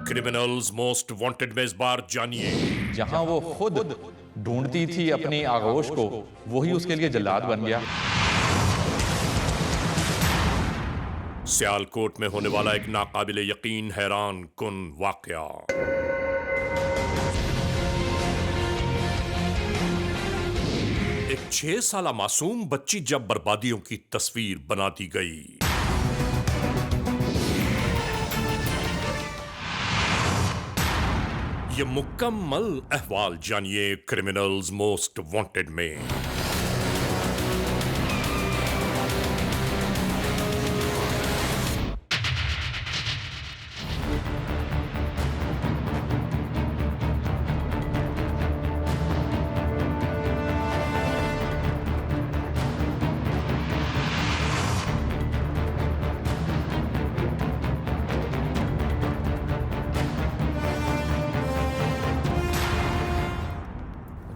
Criminals most wanted में इस बार जानिए, जहां वो खुद ढूंढती थी अपनी आगोश को, वही उसके लिए जल्लाद बन गया। सियालकोट में होने वाला एक नाकाबिले यकीन हैरान कुन वाकया। एक 6 साला मासूम बच्ची जब बर्बादियों की तस्वीर बना दी गई। ये मुकम्मल अहवाल जानिए क्रिमिनल्स मोस्ट वांटेड में।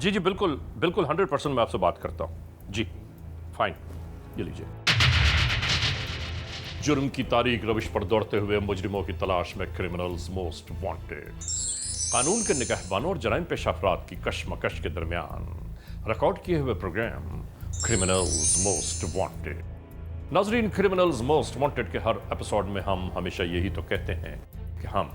जी जी बिल्कुल बिल्कुल 100% मैं आपसे बात करता हूं जी। फाइन, ये लीजिए। जुर्म की तारीख रविश पर दौड़ते हुए मुजरिमों की तलाश में क्रिमिनल्स मोस्ट वांटेड। कानून के निगहबानों और जराइम पेश अफराद की कशमकश के दरमियान रिकॉर्ड किए हुए प्रोग्राम क्रिमिनल्स मोस्ट वांटेड। नाजरीन, क्रिमिनल्स मोस्ट वांटेड के हर एपिसोड में हम हमेशा यही तो कहते हैं कि हम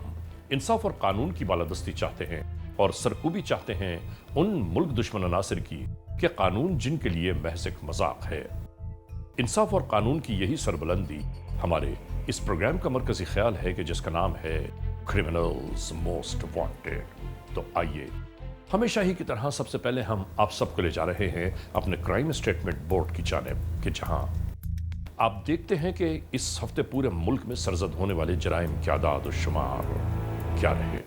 इंसाफ और कानून की बालादस्ती चाहते हैं और सरकूबी चाहते हैं उन मुल्क दुश्मन अनासिर की कि कानून जिनके लिए महज एक मजाक है। इंसाफ और कानून की यही सरबुलंदी हमारे इस प्रोग्राम का मरकजी ख्याल है कि जिसका नाम है क्रिमिनल्स मोस्ट वांटेड। तो आइए, हमेशा ही की तरह सबसे पहले हम आप सबको ले जा रहे हैं अपने क्राइम स्टेटमेंट बोर्ड की जानिब कि जहां आप देखते हैं कि इस हफ्ते पूरे मुल्क में सरजद होने वाले जराइम के आदाद और शुमार क्या रहे।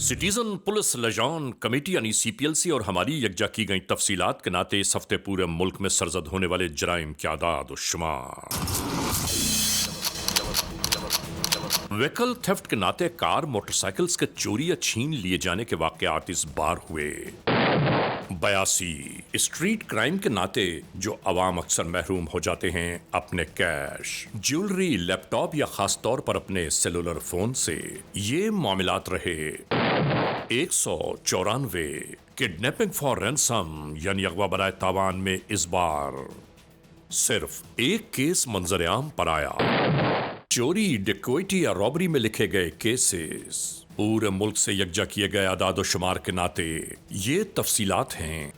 सिटीजन पुलिस लजान कमेटी यानी सीपीएलसी और हमारी यकजा की गई तफसीलात के नाते इस हफ्ते पूरे मुल्क में सरजद होने वाले जराइम के आदाद और शुमार। व्हीकल थेफ्ट के नाते कार मोटरसाइकिल्स के चोरी या छीन लिए जाने के वाकयात इस बार हुए 82। स्ट्रीट क्राइम के नाते जो अवाम अक्सर महरूम हो जाते हैं अपने कैश, ज्वेलरी, लैपटॉप या खास तौर पर अपने सेलुलर फोन से, ये मामलात रहे 194। किडनैपिंग फॉर रैंसम यानी अगवा बराए तावान में इस बार सिर्फ एक केस मंजर आम पर आया। चोरी, डिक्वेटी या रॉबरी में लिखे गए केसेस पूरे मुल्क से यकजा किए गए आदाद शुमार के नाते ये तफसीलात हैं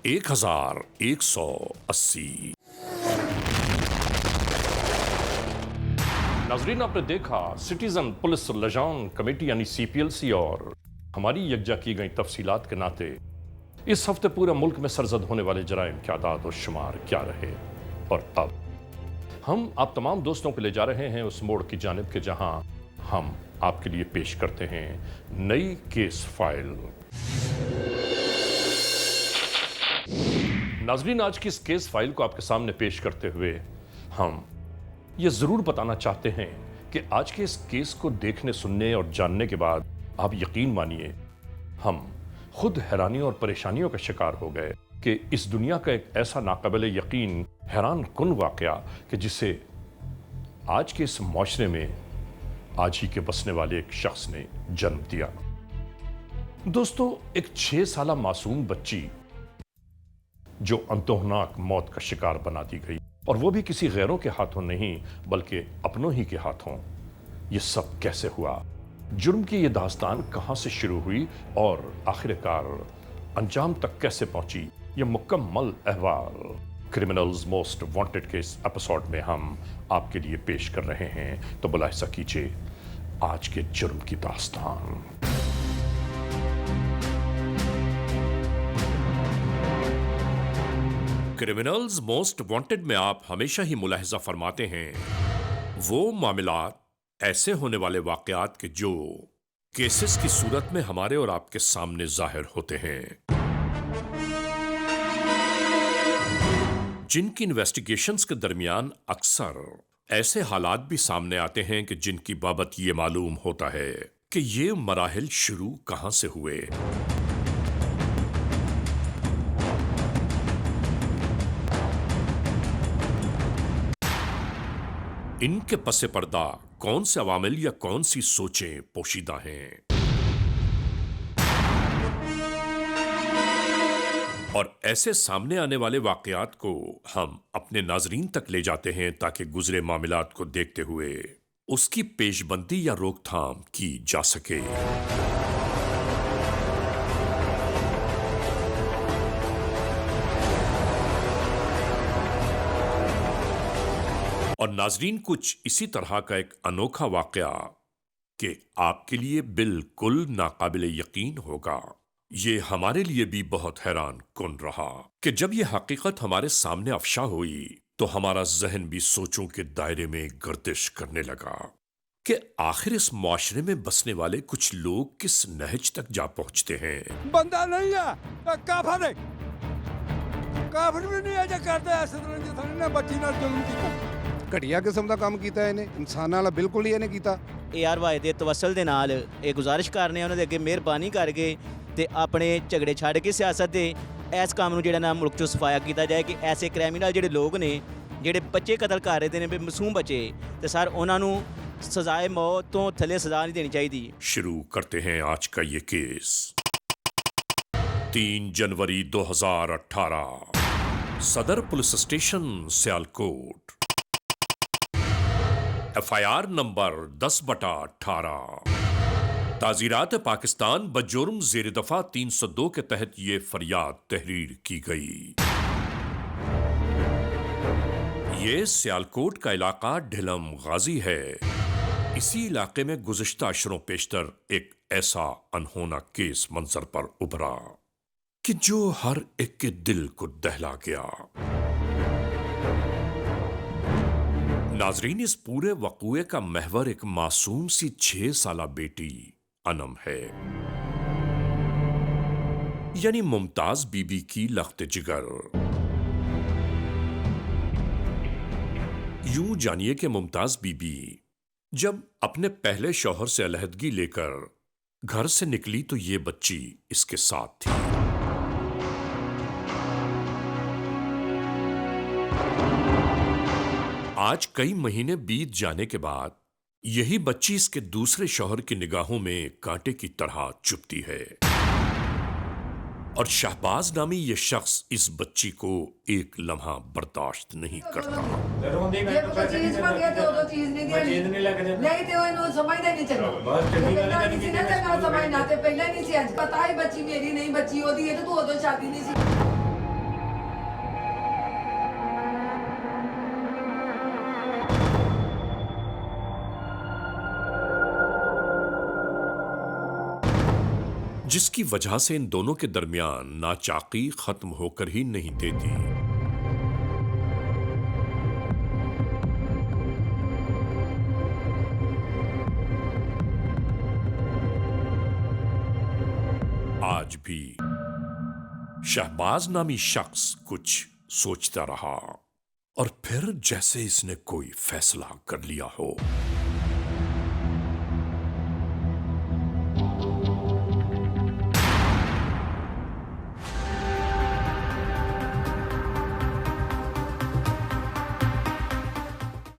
1180। नाजरीन, आपने देखा सिटीजन पुलिस लजान कमेटी यानी सीपीएलसी और हमारी यकजा की गई तफसीलात के नाते इस हफ्ते पूरे मुल्क में सरजद होने वाले जराइम के आदाद और शुमार क्या रहे। और अब हम आप तमाम दोस्तों को ले जा रहे हैं उस मोड़ की जानिब के जहां हम आपके लिए पेश करते हैं नई केस फाइल। नाजरीन, आज की इस केस फाइल को आपके सामने पेश करते हुए हम ये जरूर बताना चाहते हैं कि आज के इस केस को देखने, सुनने और जानने के बाद आप यकीन मानिए हम खुद हैरानी और परेशानियों का शिकार हो गए कि इस दुनिया का एक ऐसा नाकाबिले यकीन हैरान कुन वाकया कि जिसे आज के इस माशरे में आज ही के बसने वाले एक शख्स ने जन्म दिया। दोस्तों, एक 6 साला मासूम बच्ची जो अंतोहनाक मौत का शिकार बना दी गई, और वो भी किसी गैरों के हाथों नहीं बल्कि अपनों ही के हाथों। ये सब कैसे हुआ? जुर्म की ये दास्तान कहां से शुरू हुई और आखिरकार अंजाम तक कैसे पहुंची? ये मुकम्मल अहवाल क्रिमिनल्स मोस्ट वांटेड के इस एपिसोड में हम आपके लिए पेश कर रहे हैं। तो मुलाहिजा कीजिए आज के जुर्म की दास्तान। क्रिमिनल्स मोस्ट वांटेड में आप हमेशा ही मुलाहिजा फरमाते हैं वो मामलात, ऐसे होने वाले वाकयात के जो केसेस की सूरत में हमारे और आपके सामने जाहिर होते हैं, जिनकी इन्वेस्टिगेशंस के दरमियान अक्सर ऐसे हालात भी सामने आते हैं कि जिनकी बाबत ये मालूम होता है कि ये मराहिल शुरू कहां से हुए। इनके पसे पर्दा कौन से अवामिल या कौन सी सोचें पोशीदा हैं और ऐसे सामने आने वाले वाकयात को हम अपने नाजरीन तक ले जाते हैं ताकि गुजरे मामलात को देखते हुए उसकी पेशबंदी या रोकथाम की जा सके। और नाजरीन, कुछ इसी तरह का एक अनोखा वाकया कि आपके लिए बिल्कुल नाकाबिल यकीन होगा। ये हमारे लिए भी बहुत हैरान कुन रहा कि जब ये हकीकत हमारे सामने अफशा हुई तो हमारा जहन भी सोचों के दायरे में गर्दिश करने लगा कि आखिर इस मुआशरे में बसने वाले कुछ लोग किस नहज तक जा पहुंचते हैं। बंदा नहीं है, काफिर है। काफिर भी नहीं है करता इस तरह जिस ने बच्ची नाल जुल्म कीता। घटिया किस्म ਦਾ ਕੰਮ ਕੀਤਾ ਇਹਨੇ, ਇਨਸਾਨਾਂ ਵਾਲਾ ਬਿਲਕੁਲ ਹੀ ਇਹਨੇ ਕੀਤਾ। ARY ਦੇ ਤਵੱਸਲ ਦੇ ਨਾਲ ਇਹ ਗੁਜ਼ਾਰਿਸ਼ ਕਰਨੇ ਆ ਉਹਨਾਂ ਦੇ ਅੱਗੇ ਮਿਹਰਬਾਨੀ ਕਰਕੇ ਤੇ ਆਪਣੇ ਝਗੜੇ ਛੱਡ ਕੇ ਸਿਆਸਤ ਦੇ ਇਸ ਕੰਮ ਨੂੰ ਜਿਹੜਾ ਨਾ ਮੁਲਕ ਚੋਂ ਸਫਾਇਆ ਕੀਤਾ ਜਾਏ ਕਿ ਐਸੇ ਕ੍ਰਿਮੀਨਲ ਜਿਹੜੇ ਲੋਕ ਨੇ ਜਿਹੜੇ ਬੱਚੇ ਕਤਲ ਕਰ ਰਹੇ ਨੇ ਮਾਸੂਮ ਬੱਚੇ ਤੇ ਸਰ ਉਹਨਾਂ ਨੂੰ ਸਜ਼ਾਏ ਮੌਤ ਤੋਂ ਥੱਲੇ ਸਜ਼ਾ ਨਹੀਂ ਦੇਣੀ ਚਾਹੀਦੀ। शुरू करते हैं आज का ये केस। 3 जनवरी 2018 सदर police station Sialkot. FIR number 10/18। ताज़ीरात पाकिस्तान बजुर्म ज़ेर दफ़ा 302 के तहत ये फरियाद तहरीर की गई। ये सियालकोट का इलाका ढिलम गाजी है। इसी इलाके में गुज़िश्ता अशरों पेशतर एक ऐसा अनहोना केस मंजर पर उभरा कि जो हर एक के दिल को दहला गया। नाजरीन, इस पूरे वक़ूए का महवर एक मासूम सी 6 साला बेटी अनम है, यानी मुमताज बीबी की लख्त जिगर। यूं जानिए कि मुमताज बीबी जब अपने पहले शौहर से अलहदगी लेकर घर से निकली तो ये बच्ची इसके साथ थी। आज कई महीने बीत जाने के बाद यही बच्ची इसके दूसरे शौहर की निगाहों में कांटे की तरह चुभती है और शहबाज नामी ये शख्स इस बच्ची को एक लम्हा बर्दाश्त नहीं करता। जिसकी वजह से इन दोनों के दरमियान नाचाकी खत्म होकर ही नहीं देती। आज भी शहबाज नामी शख्स कुछ सोचता रहा और फिर जैसे इसने कोई फैसला कर लिया हो।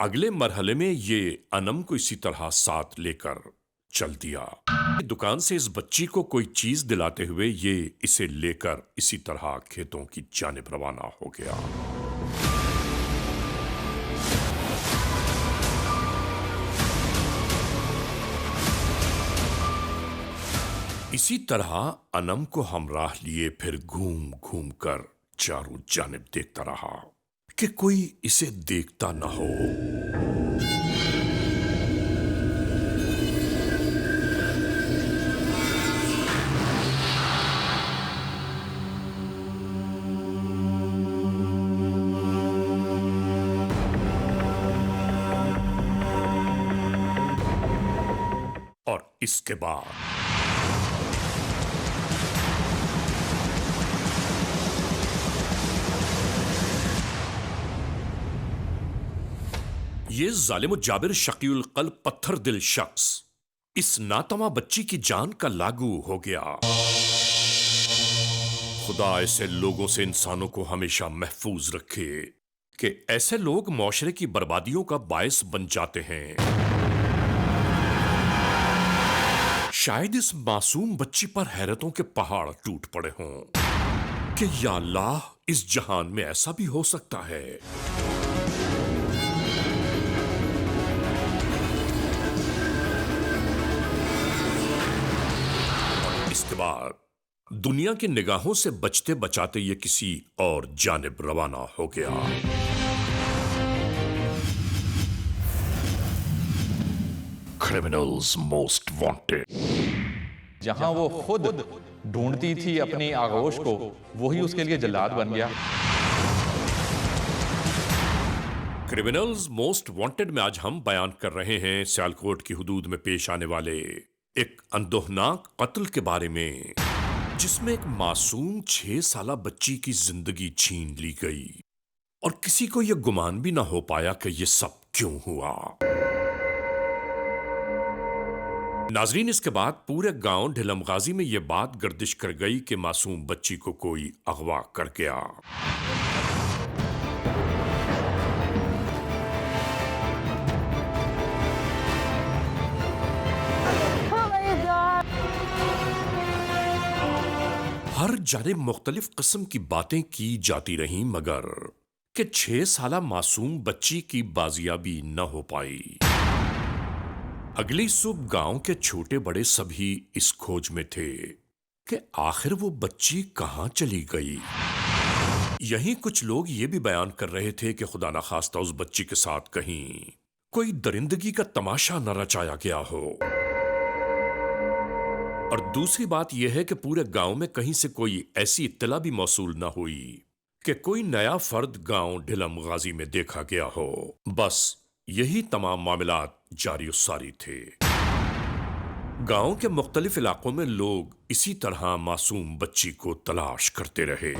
अगले मरहले में ये अनम को इसी तरह साथ लेकर चल दिया। दुकान से इस बच्ची को कोई चीज दिलाते हुए ये इसे लेकर इसी तरह खेतों की जानिब रवाना हो गया। इसी तरह अनम को हमराह लिए फिर घूम घूम कर चारों जानिब देखता रहा कि कोई इसे देखता न हो। और इसके बाद ये जालिम जाबिर शकील कल्ब पत्थर दिल शख्स इस नातमा बच्ची की जान का लागू हो गया। खुदा ऐसे लोगों से इंसानों को हमेशा महफूज रखे कि ऐसे लोग माशरे की बर्बादियों का बायस बन जाते हैं। शायद इस मासूम बच्ची पर हैरतों के पहाड़ टूट पड़े हों कि या अल्लाह, इस जहान में ऐसा भी हो सकता है। इसके बाद दुनिया की निगाहों से बचते बचाते ये किसी और जानिब रवाना हो गया। Criminals most wanted. जहां वो खुद ढूंढती थी अपनी आगोश को, वही उसके लिए जल्लाद बन गया। क्रिमिनल्स मोस्ट वांटेड में आज हम बयान कर रहे हैं सियालकोट की हुदूद में पेश आने वाले एक अंदोहनाक कत्ल के बारे में, जिसमें एक मासूम 6 साला बच्ची की जिंदगी छीन ली गई और किसी को यह गुमान भी ना हो पाया कि यह सब क्यों हुआ। नाजरीन, इसके बाद पूरे गांव ढिलम गाजी में यह बात गर्दिश कर गई कि मासूम बच्ची को कोई अगवा कर गया। हर जानिब मुख्तलिफ किस्म की बातें की जाती रहीं, मगर कि 6 साला मासूम बच्ची की बाजियाबी न हो पाई। अगली सुबह गांव के छोटे बड़े सभी इस खोज में थे कि आखिर वो बच्ची कहां चली गई। यहीं कुछ लोग ये भी बयान कर रहे थे कि खुदा न खास्ता उस बच्ची के साथ कहीं कोई दरिंदगी का तमाशा न रचाया गया हो। और दूसरी बात यह है कि पूरे गांव में कहीं से कोई ऐसी इत्तला भी मौसूल न हुई कि कोई नया फर्द गांव ढिलम गाजी में देखा गया हो। बस यही तमाम मामलात जारी सारी थे। गांव के मुख्तलिफ इलाकों में लोग इसी तरह मासूम बच्ची को तलाश करते रहे।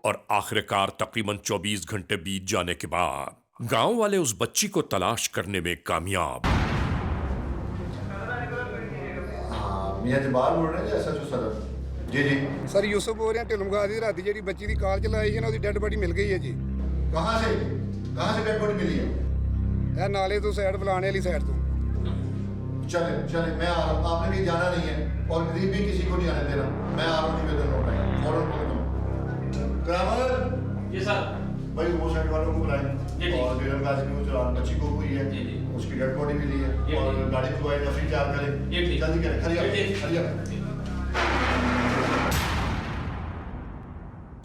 और आखिरकार तकरीबन 24 घंटे बीत जाने के बाद गांव वाले उस बच्ची को तलाश करने में कामयाब। मियां जबार बोल रहे हैं एसएचओ सदर। जी जी सर यूसुफ बोल रहे हैं ढिलम गाजी रात जी बच्ची की कॉल चलाई है ना, उसकी डेड बॉडी मिल गई है जी। कहाँ से डेड बॉडी मिली है? यह नाले तो साइड फलाने वाली साइड तो। चले चले मैं आ रहा हूँ, आपने भी जाना नहीं है और करीब भी किसी को नहीं आने देना। मैं आ रहा हूँ जी, फौरन पहुंचता हूँ। जी सर। भाई वो साइड वालों को बुलाएं और ढिलम गाजी में जो बच्ची को हुई है उसकी डेड बॉडी मिली है और गाड़ी खुलवाई नफरी चार करें, जल्दी करें। खरिया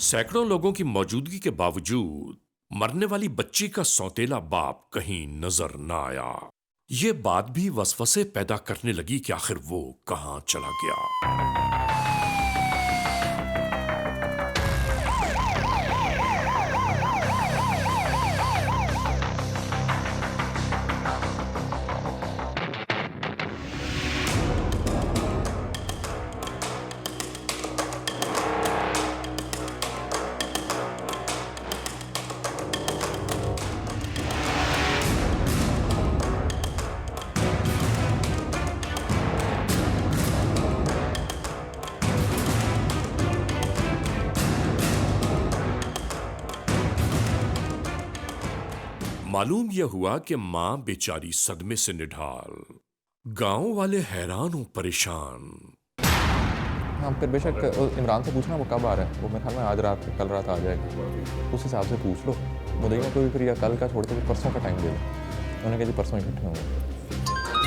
सैकड़ों लोगों की मौजूदगी के बावजूद मरने वाली बच्ची का सौतेला बाप कहीं नजर न आया। ये बात भी वसवसे पैदा करने लगी कि आखिर वो कहां चला गया। मालूम यह हुआ कि मां बेचारी सदमे से निढाल, गांव वाले हैरान और परेशान। हाँ, फिर बेशक इमरान से पूछना वो कब आ रहा है। वो मेरे ख्याल में आज रात कल रात आ जाएगा, उस हिसाब से पूछ लो। मुदईया को भी फिर या कल का छोड़ के परसों का टाइम दे दो। उन्होंने कहा जी परसों इकट्ठे होंगे।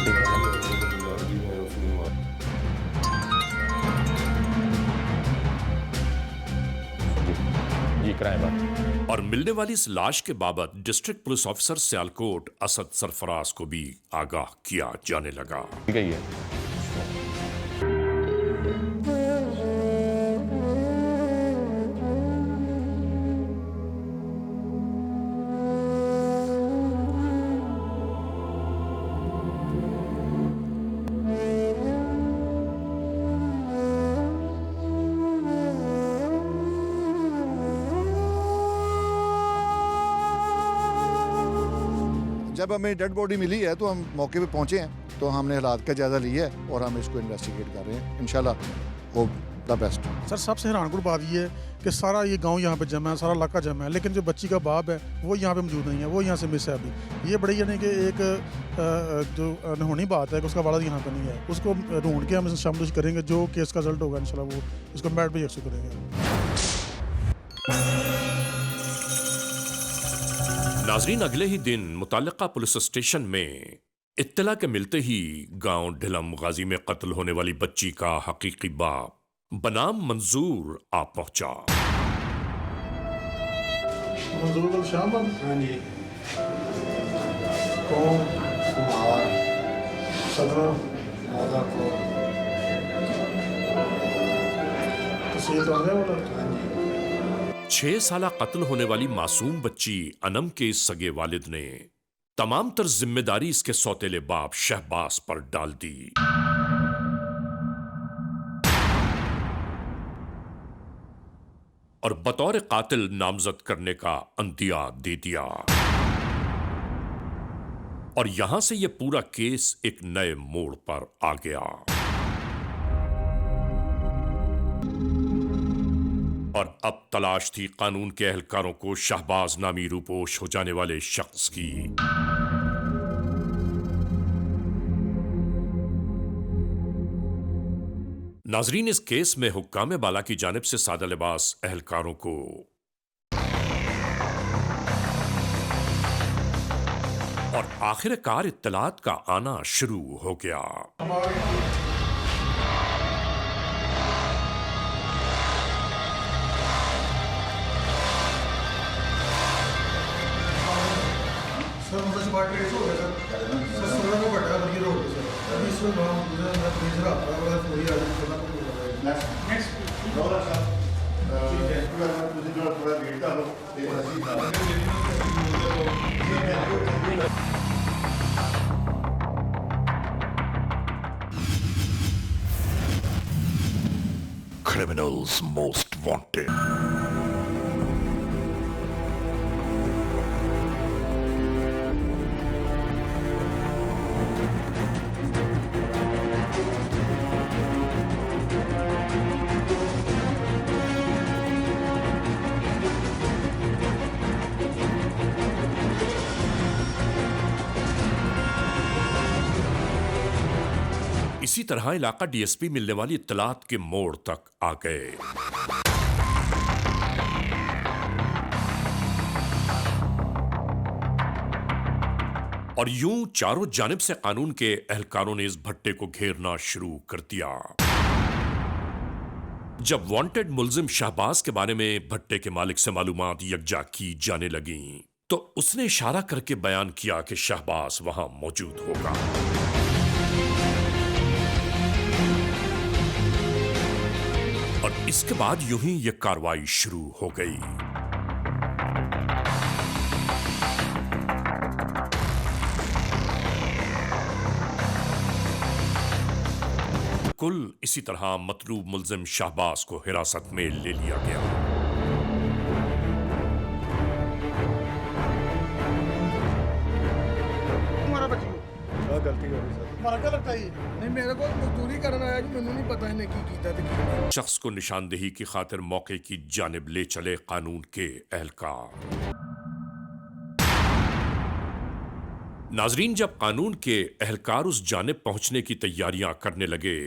ठीक है जी कराएं बात। और मिलने वाली इस लाश के बाबत district police officer Sialkot Asad Sarfaraz को भी आगाह किया जाने लगा। ठीक है। जब हमें डेड बॉडी मिली है तो हम मौके पे पहुंचे हैं, तो हमने हालात का जायज़ा लिया है और हम इसको इन्वेस्टिगेट कर रहे हैं, इंशाल्लाह वो द बेस्ट। सर सबसे हैरानकुन बात ये है कि सारा ये गांव यहाँ पे जमा है, सारा इलाका जमा है, लेकिन जो बच्ची का बाप है वो यहाँ पे मौजूद नहीं है, वो यहाँ से मिस है अभी। ये बड़ी यानी कि एक जो अनहोनी बात है कि उसका वालिद यहाँ पे नहीं है, उसको ढूंढ के हम शामिल करेंगे। जो केस का रिजल्ट होगा इंशाल्लाह वो इसको मेरिट पे एक्सेप्ट करेंगे। नाजरीन, अगले ही दिन मुताल्लिका पुलिस स्टेशन में इत्तला के मिलते ही गांव ढिलम गाजी में कत्ल होने वाली बच्ची का हकीकी बाप बनाम मंजूर आ पहुंचा। मंजूर शाम हाँ जी, कौन कुमार सदर आधा को तहसील थाने वाला। 6 साल कत्ल होने वाली मासूम बच्ची अनम के सगे वालिद ने तमाम तर जिम्मेदारी इसके सौतेले बाप शहबाज पर डाल दी। और बतौर कातिल नामजद करने का अंदिया दे दिया। और यहां से यह पूरा केस एक नए मोड़ पर आ गया। और अब तलाश थी कानून के एहलकारों को शहबाज नामी रूपोश हो जाने वाले शख्स की। नाजरीन, इस केस में हुक्काम बाला की जानिब से सादा लिबास एहलकारों को और आखिरकार इत्तलात का आना शुरू हो गया। सर मुझे स्मार्ट रेस हो गया सर सोलह को बढ़ा बल्कि रोड सर अभी इसमें नाम मुझे मैं प्लीज रहा था पूरी आ जाए। नेक्स्ट रोला साहब ਤੁਸੀਂ ਥੋੜਾ ਵੇਟ ਕਰ ਲਓ ਤੇ ਅਸੀਂ Criminals most wanted. इसी तरह इलाका डीएसपी मिलने वाली इत्तलात के मोड़ तक आ गए। और यूं चारों जानिब से कानून के एहलकारों ने इस भट्टे को घेरना शुरू कर दिया। जब वांटेड मुल्जिम शहबाज के बारे में भट्टे के मालिक से मालूमात यकजा की जाने लगी तो उसने इशारा करके बयान किया कि शहबाज वहां मौजूद होगा। और इसके बाद यूं ही यह कार्रवाई शुरू हो गई। कुल इसी तरह मतलूब मुल्जिम शहबाज को हिरासत में ले लिया गया। गलती हो गई सर मारा क्या लगता है नहीं मेरे को मजदूरी करना आया कि मैंने नहीं पता इन्हें की कीता ते की नहीं। शख्स को निशानदेही की खातिर मौके की जानिब ले चले कानून के एहलकार। नाजरीन, जब कानून के एहलकार उस जानिब पहुंचने की तैयारियां करने लगे,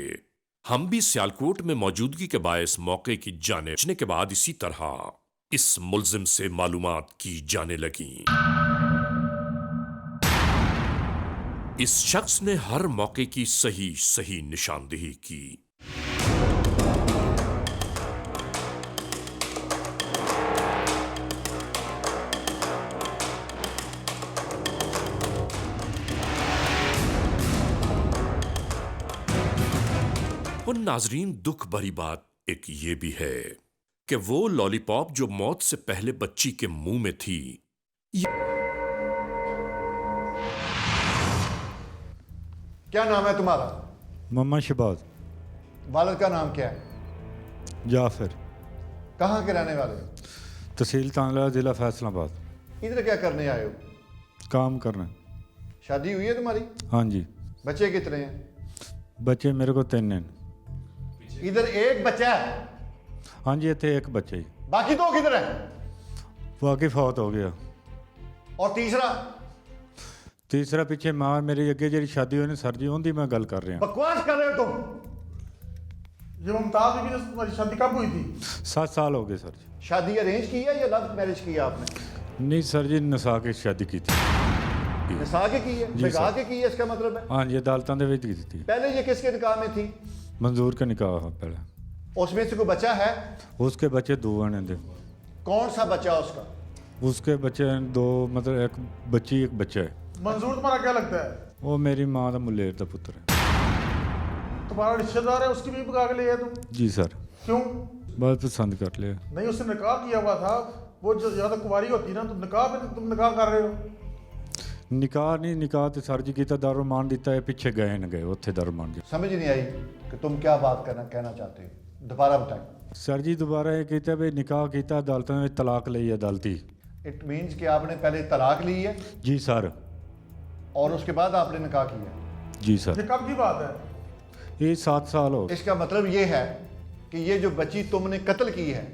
हम भी सियालकोट में मौजूदगी के बायस मौके की जानिब पहुंचने के बाद इसी तरह इस मुल्जिम से मालूमात की जाने लगी। इस शख्स ने हर मौके की सही निशानदेही की। और नाजरीन, दुख भरी बात एक ये भी है कि वो लॉलीपॉप जो मौत से पहले बच्ची के मुंह में थी, क्या नाम है तुम्हारा? मोहम्मद शहबाज। वालिद का नाम क्या है? जाफिर। कहाँ के रहने वाले हो? तहसील तांगला, जिला फैसलाबाद। इधर क्या करने आए हो? काम करना। शादी हुई है तुम्हारी? हाँ जी। बच्चे कितने हैं? बच्चे मेरे को 3 हैं। इधर एक बच्चा है, हाँ जी, इतने एक बच्चे ही, बाकी 2 किधर है? बाकी फौत हो गया। और तीसरा पिछे मां मेरी अगे जी शादी हुई सर जी, उनकी मैं गल कर रहा। बकवास कर रहे हो तुम। ये मुमताज़ बीवी से तुम्हारी शादी कब हुई थी? 7 साल हो गए सर जी। शादी अरेंज की है या लव मैरिज की है आपने? नहीं सर जी, नसा के शादी की थी। निसा के की है, जी निकाह सर। के की है, इसका मतलब है हाँ जी, अदालतों के विच की थी। पहले ये किसके निकाह में थी? मंजूर का निकाह पहले। उसमें से कोई बच्चा है? उसके बच्चे 2 हैं दे। कौन सा बच्चा उसका? उसके बच्चे हैं 2, मतलब एक बच्ची एक बच्चा है। मंजूर तुम्हारा क्या लगता है? वो मेरी माँ का मुलेर का पुत्र है। तुम्हारा रिश्तेदार है, उसकी भी भगा के ले आए तुम? जी सर, क्यों? बहुत पसंद कर लिया। नहीं, उसने निकाह किया हुआ था, वो जो ज़्यादा कुंवारी होती है ना, तो निकाह पे तुम निकाह कर रहे हो। निकाह नहीं, निकाह तो सर जी किया, दारुमान दिता है, पिछे गए न गए उत्थे दारुमान जी। समझ नहीं आई कि तुम क्या बात कहना चाहते हो, दोबारा बताएं। सर जी दोबारा ये किया भी निकाह किया, अदालतों में तलाक ली अदालती। इट मीन्स कि आपने पहले तलाक ली है जी सर। और उसके बाद आपने निकाह किया। जी सर, ये कब की बात है? ये 7 साल हो। इसका मतलब ये है कि ये जो बच्ची तुमने कत्ल की है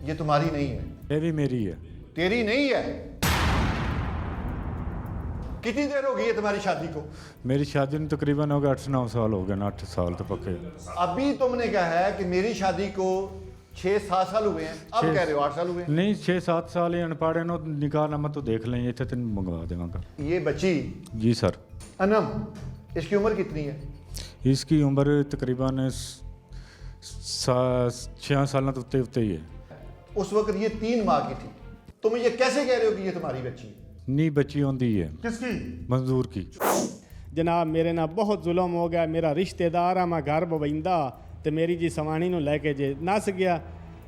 ये तुम्हारी नहीं है। ये भी मेरी है। तेरी नहीं है। कितनी देर हो गई है तुम्हारी शादी को? मेरी शादी में तकरीबन हो गया 8-9 साल हो गए ना, 8 साल तो पक्के। अभी तुमने कहा है कि मेरी शादी को 6-7 साल हुए हैं, अब कह रहे हो 8 साल हुए हैं। नहीं, 6-7 साल ही अनपढ़े नो, निकाह नामा तो देख लें, इतने तेन मंगवा देवांगा। ये बच्ची जी सर। अनम, इसकी उम्र कितनी है? इसकी उम्र तकरीबन 6 साल तो उत्ते ही है। उस वक्त ये 3 माह की थी, तुम ये कैसे कह रहे हो कि ये तुम्हारी बच्ची है? नहीं, बच्ची होंदी है किसकी? मंजूर की। जनाब मेरे नाल बहुत जुल्म हो गया, मेरा रिश्तेदार आ, मैं घर बविंदा तो मेरी जी सवानी नूं लैके जे नस गया,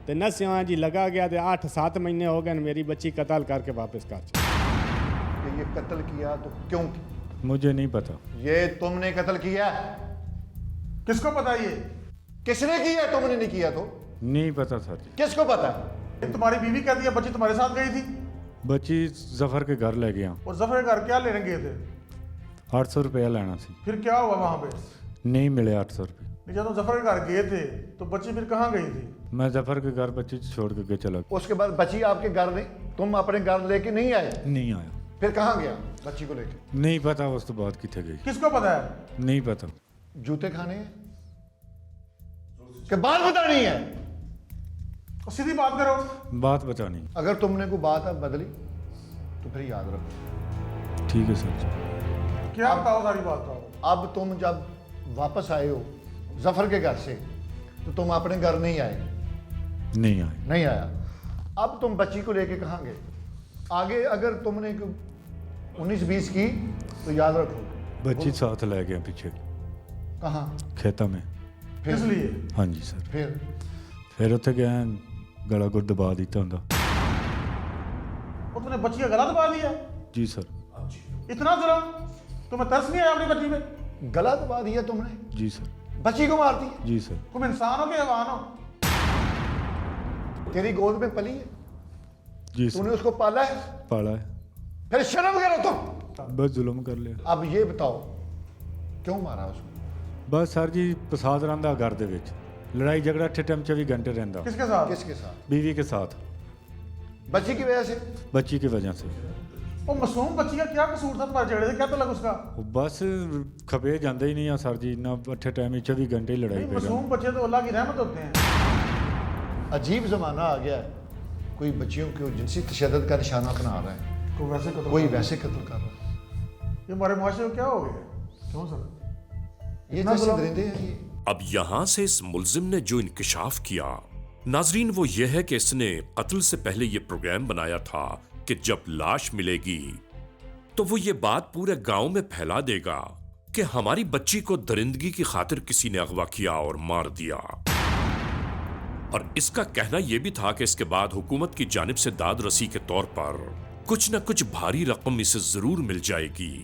तो नस्या जी लगा गया, तो 8-7 महीने हो गए, मेरी बच्ची कत्ल करके वापस कर दी। कि ये कत्ल किया तो क्यों किया? मुझे नहीं पता। ये तुमने कत्ल किया? किसको पता ये? किसने किया? तुमने नहीं किया तो? नहीं पता सर जी। किसको पता? ये तुम्हारी बीवी कहती है बच्ची तुम्हारे साथ गई थी, बच्ची जफर के घर ले गया। और जफर के घर क्या लेने गए थे? 800 रुपया लेना सी। फिर क्या हुआ वहाँ पे? नहीं मिले 800 रुपये। जब तुम जफर के घर गए थे तो बच्ची फिर कहाँ गई थी? मैं जफर के घर बच्ची छोड़ के चला गया। उसके बाद बच्ची आपके घर नहीं, तुम अपने घर लेके नहीं आए? नहीं आया। फिर कहाँ गया बच्ची को लेके? नहीं पता उस तो बाद कितने गई। किसको पता है? नहीं पता। जूते खाने हैं कि बात बतानी है? और सीधी बात करो। बात बतानी। अगर तुमने कोई बात अब बदली तो फिर याद रखो। ठीक है सर जी। क्या बताओ, सारी बात बताओ। अब तुम जब वापस आए हो जफर के घर से तो तुम अपने घर नहीं आए? नहीं आए। नहीं आया। अब तुम बच्ची को लेके कहाँ गए? आगे अगर तुमने 19-20 की तो याद रखो बच्ची साथ ले गया पीछे कहाँ? खेता में। फिर किस लिए? हाँ जी सर। फिर उत्थे गया, गला गुड़ दबा दिता होंदा। और तुमने बच्ची का गला दबा दिया? जी सर। इतना जुल्म? तुम्हें तरस नहीं आया अपनी बच्ची पे? गला दबा दिया तुमने? जी सर। बच्ची को मार दी? जी सर। तुम इंसान हो कि हैवान हो? तेरी गोद में पली है, जी तूने सर। उसको पाला है, पाला है। फिर शर्म करो तुम। बस जुल्म कर लिया। अब ये बताओ क्यों मारा उसको? बस सर जी फसाद रहा घर दे विच, लड़ाई झगड़ा हर टाइम 24 घंटे रहता। किसके साथ? किसके साथ? बीवी के साथ। बच्ची की वजह से? बच्ची की वजह से। वो मासूम बच्ची का क्या कसूर था तुम्हारे झगड़े से? क्या तलक उसका? वो बस खपे जाते ही नहीं आ सर जी, ना अच्छे टाइम 24 घंटे ही लड़ाई नहीं, पे मासूम बच्चे तो अल्लाह की रहमत होते हैं। अजीब जमाना आ गया है, कोई बच्चियों को जिनसी तशद्दुद का निशाना बना रहा है, कोई वैसे कत्ल कोई कर रहा वैसे कत्ल कर रहा है। ये हमारे मुआशरे में क्या हो गया? क्यों सर? ये इतना जैसे जुल्म? दरिंदे हैं ये। अब यहां से इस मुलजिम ने जो इंकशाफ किया नाजरीन वो ये है कि इसने कत्ल से पहले ये प्रोग्राम बनाया था कि जब लाश मिलेगी तो वो ये बात पूरे गांव में फैला देगा कि हमारी बच्ची को दरिंदगी की खातिर किसी ने अगवा किया और मार दिया। और इसका कहना यह भी था कि इसके बाद हुकूमत की जानिब से दाद रसी के तौर पर कुछ न कुछ भारी रकम इसे जरूर मिल जाएगी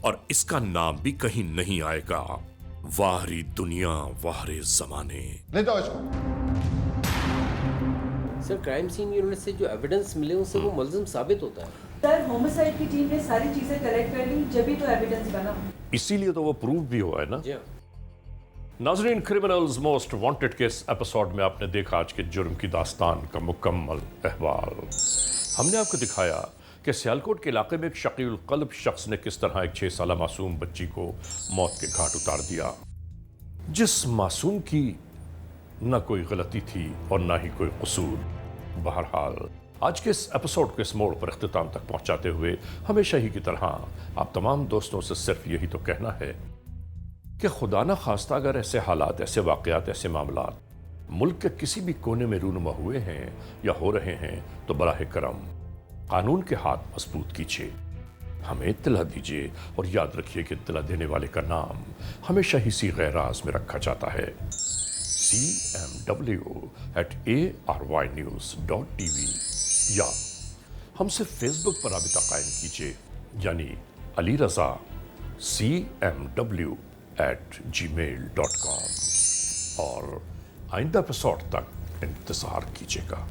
और इसका नाम भी कहीं नहीं आएगा। वाहरी दुनिया वाहरे जमाने। ले जाओ इसको। सर क्राइम सीन यूनिट से जो एविडेंस मिले उससे वो मुलजिम साबित होता है। सर होमिसाइड की टीम ने सारी चीजें कलेक्ट कर ली, जब भी तो एविडेंस बना। इसीलिए तो वो प्रूव भी हुआ है ना। जी हाँ। नाजरीन, criminals most wanted case episode में आपने देखा आज के जुर्म की दास्तान का मुकम्मल अहवाल। हमने आपको दिखाया कि सियालकोट के इलाके में एक शकील कल्ब शख्स ने किस तरह एक 6 साला मासूम बच्ची को मौत के घाट उतार दिया, जिस मासूम की न कोई गलती थी और ना ही कोई कसूर। बहरहाल आज के इस एपिसोड को इस मोड़ पर इख्तिताम तक पहुंचाते हुए हमेशा ही की तरह आप तमाम दोस्तों से सिर्फ यही तो कहना है कि खुदा न खास्ता अगर ऐसे हालात, ऐसे वाक़यात, ऐसे मामलात मुल्क के किसी भी कोने में रूनुमा हुए हैं या हो रहे हैं तो बराह करम कानून के हाथ मजबूत कीजिए, हमें इत्तला दीजिए और याद रखिए कि इत्तला देने वाले का नाम हमेशा ही सीग़े राज में रखा जाता है, cmw@arYnews.tv, या हमसे फेसबुक पर राबिता कायम कीजिए, यानी अली रज़ा cmw@gmail.com, और आइंदा एपिसोड तक इंतज़ार कीजिएगा।